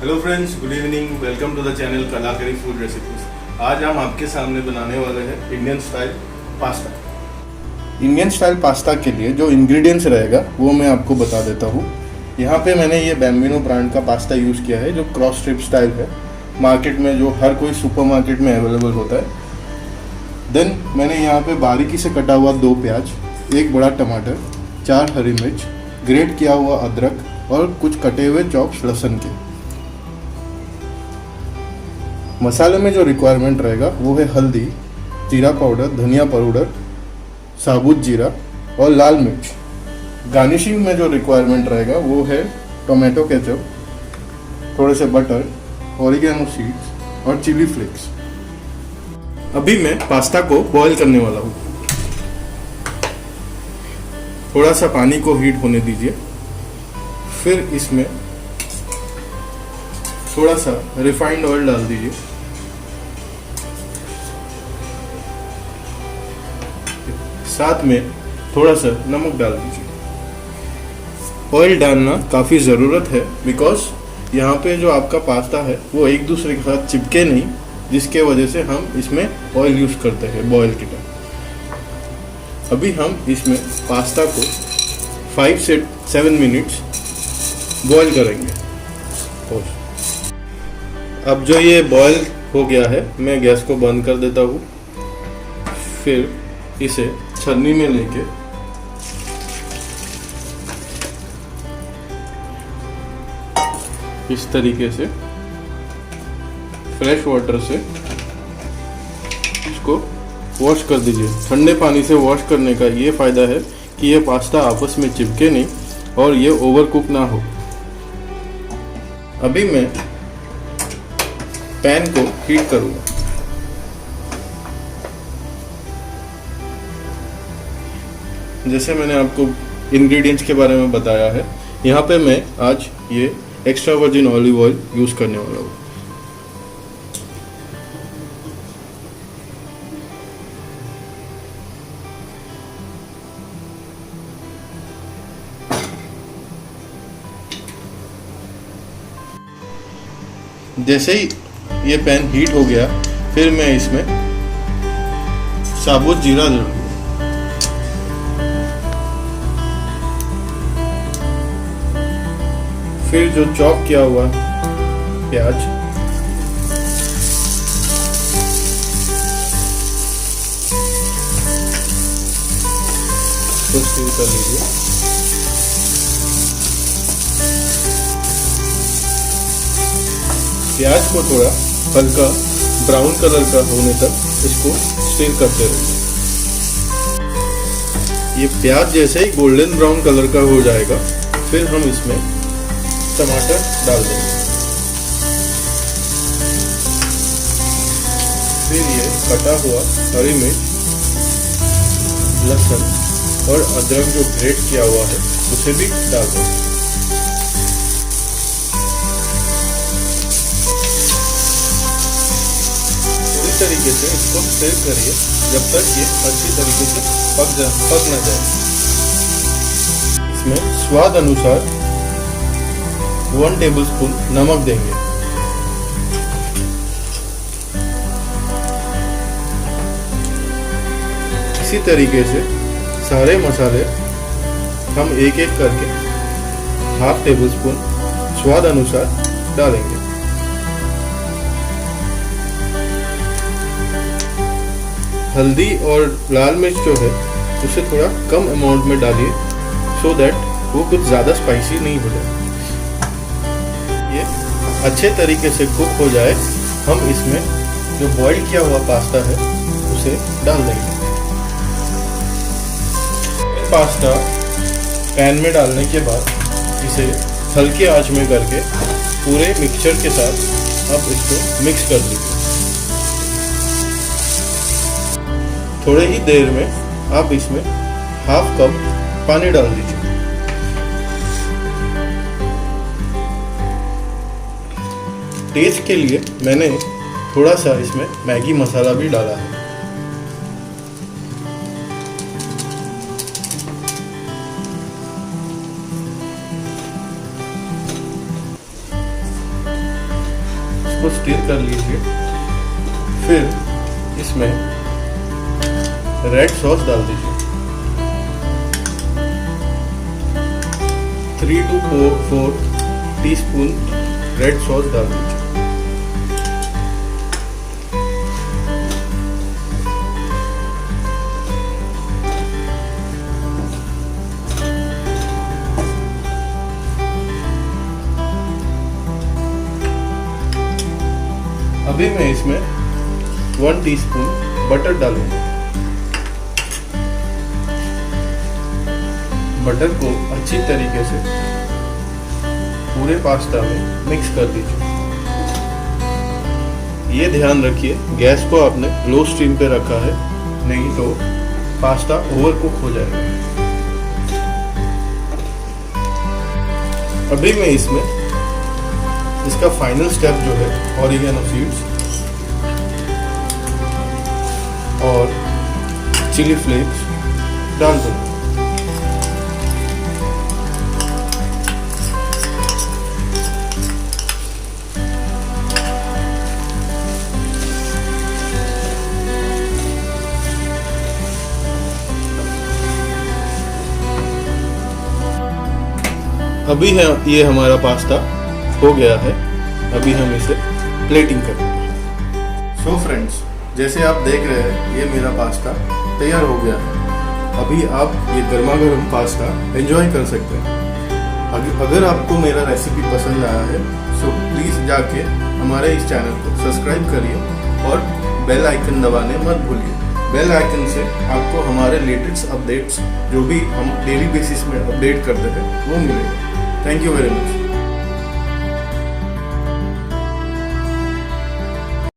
Hello friends, good evening. Welcome to the channel Kalakari food recipes. आज हम आपके सामने बनाने वाले हैं Indian style pasta. Indian style pasta के लिए जो इंग्रेडिएंट्स रहेगा वो मैं आपको बता देता हूँ। यहाँ पे मैंने ये बैम्बिनो ब्रांड का पास्ता यूज़ किया है जो क्रॉस स्ट्रिप स्टाइल है, मार्केट में जो हर कोई सुपरमार्केट में अवेलेबल होता है। देन मैंने यहाँ पे बारीकी से कटा हुआ 2 प्याज, 1 बड़ा टमाटर, 4 हरी मिर्च, ग्रेट किया हुआ अदरक और कुछ कटे हुए चॉप्स लहसुन के। मसाले में जो रिक्वायरमेंट रहेगा वो है हल्दी, जीरा पाउडर, धनिया पाउडर, साबुत जीरा और लाल मिर्च। गार्निशिंग में जो रिक्वायरमेंट रहेगा वो है टोमेटो केचप, थोड़े से बटर, ऑरिगेनो सीड्स और चिली फ्लेक्स। अभी मैं पास्ता को बॉईल करने वाला हूँ। थोड़ा सा पानी को हीट होने दीजिए, फिर इसमें थोड़ा सा रिफाइंड ऑयल डाल दीजिए। साथ में थोड़ा सा नमक डाल दीजिए। ऑयल डालना काफ़ी ज़रूरत है बिकॉज यहाँ पे जो आपका पास्ता है वो एक दूसरे के साथ चिपके नहीं, जिसके वजह से हम इसमें ऑयल यूज़ करते हैं बॉयल के टाइम। अभी हम इसमें पास्ता को 5 से 7 मिनट्स बॉयल करेंगे। अब जो ये बॉयल हो गया है, मैं गैस को बंद कर देता हूँ। फिर इसे छन्नी में लेके इस तरीके से फ्रेश वाटर से इसको वॉश कर दीजिए। ठंडे पानी से वॉश करने का ये फ़ायदा है कि ये पास्ता आपस में चिपके नहीं और ये ओवर कुक ना हो। अभी मैं पैन को हीट करूँगा। जैसे मैंने आपको इंग्रेडिएंट्स के बारे में बताया है, यहाँ पे मैं आज ये extra virgin olive oil use करने वाला हूँ। जैसे ही ये पैन हीट हो गया, फिर मैं इसमें साबुत जीरा डालूंगा। फिर जो चॉप किया हुआ प्याज, इसको स्टीर कर लीजिए। प्याज को थोड़ा हल्का ब्राउन कलर का होने तक इसको स्टीर करते रहिए। ये प्याज जैसे ही गोल्डन ब्राउन कलर का हो जाएगा, फिर हम इसमें टमाटर डाल देंगे। फिर ये कटा हुआ हरी मिर्च, लहसुन और अदरक जो ग्रेट किया हुआ है उसे भी डाल देंगे। इस तरीके से इसको स्टीर करिए जब तक ये अच्छी तरीके से पक ना जाए। इसमें स्वाद अनुसार 1 टेबलस्पून नमक देंगे। इसी तरीके से सारे मसाले हम एक एक करके 1/2 टेबलस्पून स्वाद अनुसार डालेंगे। हल्दी और लाल मिर्च जो है उसे थोड़ा कम अमाउंट में डालिए, सो दैट वो कुछ ज़्यादा स्पाइसी नहीं हो जाए। ये अच्छे तरीके से कुक हो जाए, हम इसमें जो बॉईल किया हुआ पास्ता है उसे डाल देंगे। पास्ता पैन में डालने के बाद इसे हल्के आंच में करके पूरे मिक्सचर के साथ अब इसको मिक्स कर लीजिए। थोड़े ही देर में आप इसमें 1/2 कप पानी डाल दीजिए। टेस्ट के लिए मैंने थोड़ा सा इसमें मैगी मसाला भी डाला है। इसको स्टिर कर लीजिए। फिर इसमें रेड सॉस डाल दीजिए। 3 to 4 टीस्पून रेड सॉस डाल दीजिए। अभी मैं इसमें 1 टीस्पून बटर डालूंगा। बटर को अच्छी तरीके से पूरे पास्ता में मिक्स कर दीजिए। ये ध्यान रखिए गैस को आपने लो स्टीम पे रखा है, नहीं तो पास्ता ओवरकुक हो जाएगा। अभी मैं इसमें इसका फाइनल स्टेप जो है ऑरिगेनो सीड्स और चिली फ्लेक्स डाल दूंगा। अभी है ये हमारा पास्ता हो गया है। अभी हम इसे प्लेटिंग करेंगे। सो फ्रेंड्स, जैसे आप देख रहे हैं ये मेरा पास्ता तैयार हो गया है। अभी आप ये गर्मा गर्म पास्ता एंजॉय कर सकते हैं। अगर आपको मेरा रेसिपी पसंद आया है सो प्लीज़ जाके हमारे इस चैनल को सब्सक्राइब करिए और बेल आइकन दबाने मत भूलिए। बेल आइकन से आपको हमारे लेटेस्ट अपडेट्स जो भी हम डेली बेसिस में अपडेट करते हैं वो मिलेगा। Thank you very much.